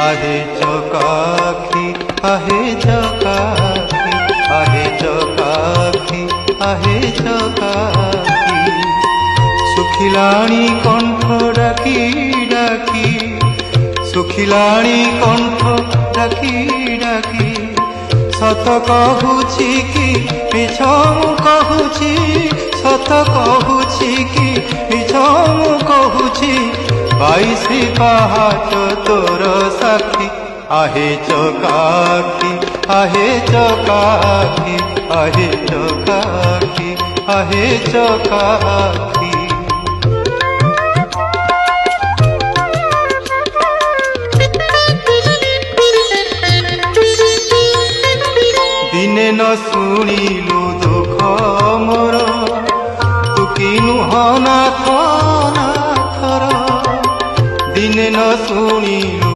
आहे चकाखी आहे चकाखी आहे चकाखी आहे चकाखी सुखिलाणी कंठ डाकी डाकी सुखिलाणी कंठ डाकी डाकी सत कहूची कि मिछ मु कहूची सत कहूची कि मिछ मु कहूची 22 पहाच तोर साक्षी आहे चकाखी आहे चकाखी आहे चकाखी आहे चकाखी दिने न शुणिलु दुख मोर तू किनु हनाथ नाथर दिने न शुणिलु